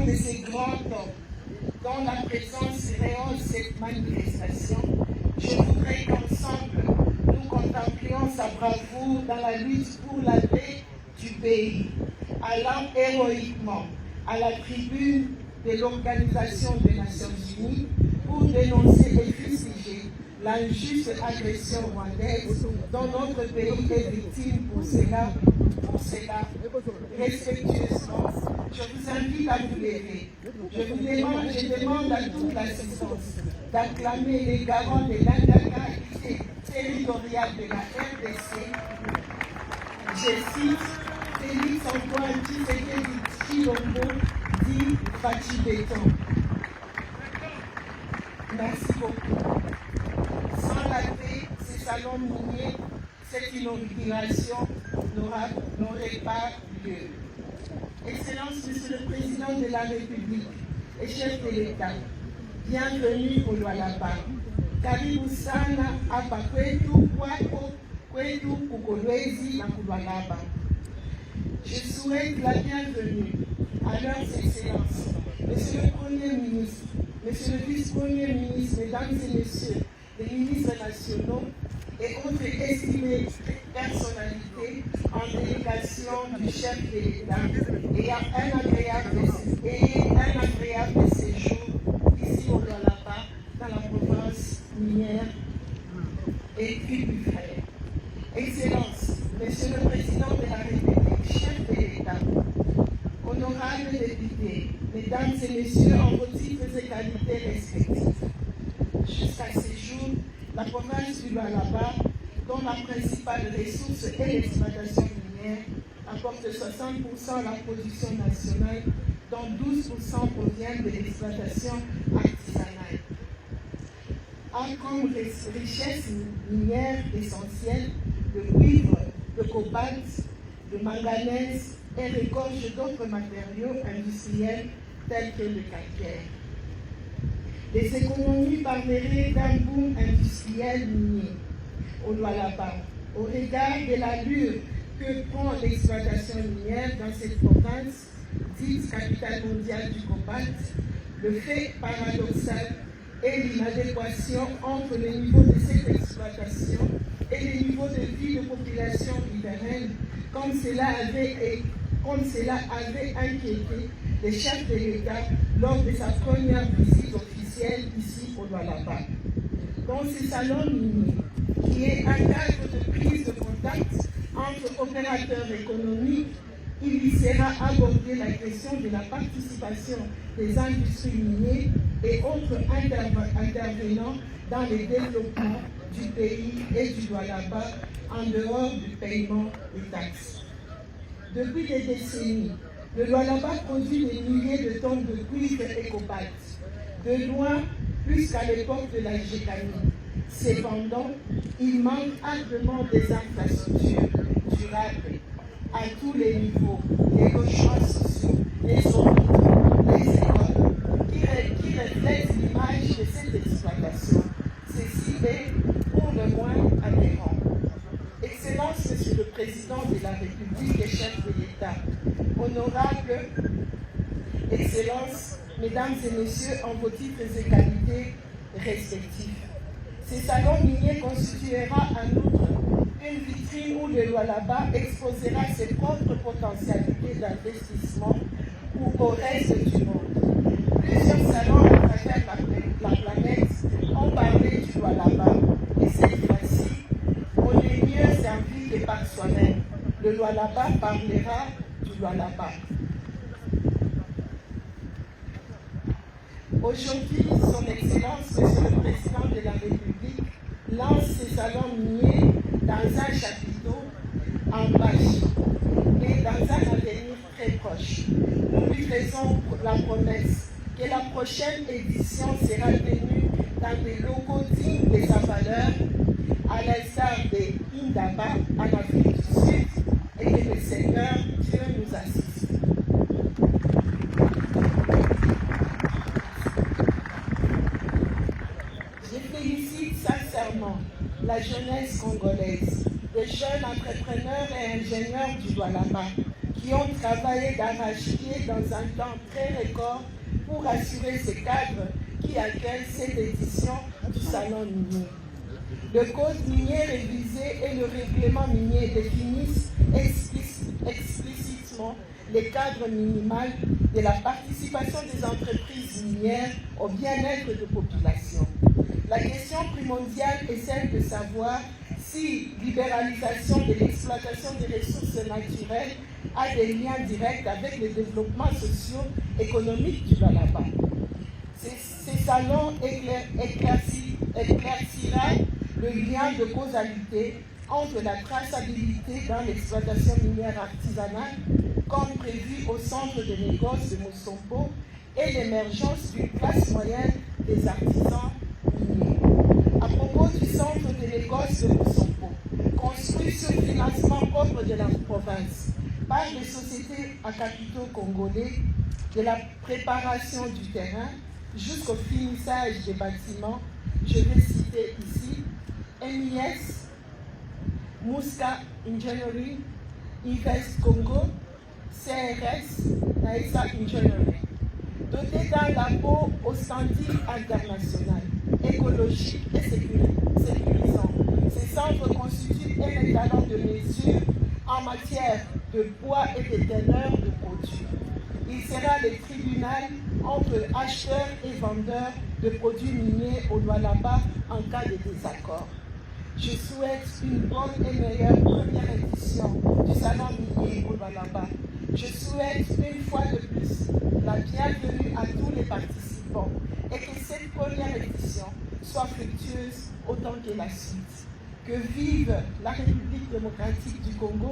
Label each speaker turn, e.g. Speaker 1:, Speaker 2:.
Speaker 1: de ces grands hommes dont la présence rehausse cette manifestation, je voudrais qu'ensemble nous contemplions sa bravoure dans la lutte pour la paix du pays, allant héroïquement à la tribune de l'Organisation des Nations Unies pour dénoncer et fustiger l'injuste agression rwandaise dont notre pays est victime. Pour cela, respectueusement, je vous invite à vous lever. Je demande à toute l'assistance d'acclamer les garants de l'intégrité territoriale de la RDC. Je cite Félix Antoine Tshisekedi Tshilombo dit Fachi-Béton. Merci beaucoup. Sans la paix, ces salons miniers, cette inauguration n'aurait pas lieu. Excellence, Monsieur le Président de la République et chef de l'État, bienvenue au Lualaba. Karibu sana hapa kwetu kwako kwetu kukolwezi na kuLualaba. Je souhaite la bienvenue à leurs excellences, Monsieur le Premier ministre, Monsieur le Vice-Premier ministre, Mesdames et Messieurs les ministres nationaux et autres estimées personnalités en délégation du chef de l'État ayant un agréable séjour ici au Lualaba, dans la province minière et puis du frère. Excellence, Monsieur le Président de la République, chef de l'État, honorables députés, Mesdames et Messieurs en vos titres et qualités respectifs, jusqu'à ce jour, la province du Lualaba, dont la principale ressource est l'exploitation minière, apporte 60% à la production nationale, dont 12% provient de l'exploitation artisanale. A comme richesse minière essentielle le cuivre, le cobalt, le manganèse et regorge d'autres matériaux industriels tels que le calcaire. Les économies parleraient d'un boom industriel minier au Lualaba, au regard de l'allure que prend l'exploitation minière dans cette province, dite capitale mondiale du cobalt. Le fait paradoxal est l'inadéquation entre le niveau de cette exploitation et le niveau de vie de population riveraine, comme cela avait inquiété le chef de l'État lors de sa première visite officielle ici au Lualaba. Dans ce salon minier, qui est un cadre de prise de contact entre opérateurs économiques, il y sera abordé la question de la participation des industries minières et autres intervenants dans le développement du pays et du Lualaba en dehors du paiement des taxes. Depuis des décennies, le Lualaba produit des milliers de tonnes de cuivre et cobalt, de loin plus qu'à l'époque de la Gécanie. Cependant, il manque ardemment des infrastructures durables à tous les niveaux, les logements sociaux, les hôpitaux, les écoles, qui reflètent l'image de cette exploitation. Ceci est pour le moins aberrant. Excellence, Monsieur le Président de la République et chef de l'État, honorable Excellences, Mesdames et Messieurs en vos titres et qualités respectifs. Ce salon minier constituera en outre une vitrine où le Lualaba exposera ses propres potentialités d'investissement au reste du monde. Plusieurs salons à travers la planète ont parlé du Lualaba et cette fois-ci, on est mieux servi que par soi-même. Le Lualaba parlera du Lualaba. Aujourd'hui, Son Excellence, Monsieur le Président de la République, lance ses salons miniers dans un chapiteau en bâche et dans un avenir très proche. Nous lui faisons la promesse que la prochaine édition sera tenue dans des locaux dignes de sa valeur, à l'instar de Indaba en Afrique du Sud, et que le Seigneur Dieu nous assiste. Je félicite sincèrement la jeunesse congolaise, les jeunes entrepreneurs et ingénieurs du Lualaba, qui ont travaillé d'arrache-pied dans un temps très record pour assurer ce cadre qui accueille cette édition du Salon minier. Le code minier révisé et le règlement minier définissent explicitement les cadres minimaux de la participation des entreprises minières au bien-être de population. La question primordiale est celle de savoir si libéralisation de l'exploitation des ressources naturelles a des liens directs avec le développement socio-économique du Lualaba. Ces salons éclaircira le lien de causalité entre la traçabilité dans l'exploitation minière artisanale, comme prévu au centre de négoce de Mosombo, et l'émergence d'une classe moyenne des artisans miniers. À propos du centre de négoce de Mosombo, construit sur le financement propre de la province par les sociétés à capitaux congolais, de la préparation du terrain jusqu'au finissage des bâtiments, je vais citer ici MIS, Musca Engineering, Invest Congo, CRS, Naïsa Engineering. Doté d'un labo au standing international, écologique et sécurisant, ces centres constituent un étalon de mesure en matière de poids et de teneur de produits. Il sera le tribunal entre acheteurs et vendeurs de produits miniers au Lualaba en cas de désaccord. Je souhaite une bonne et meilleure première édition du Salon minier au Lualaba. Je souhaite une fois de plus la bienvenue à tous les participants et que cette première édition soit fructueuse autant que la suite. Que vive la République démocratique du Congo.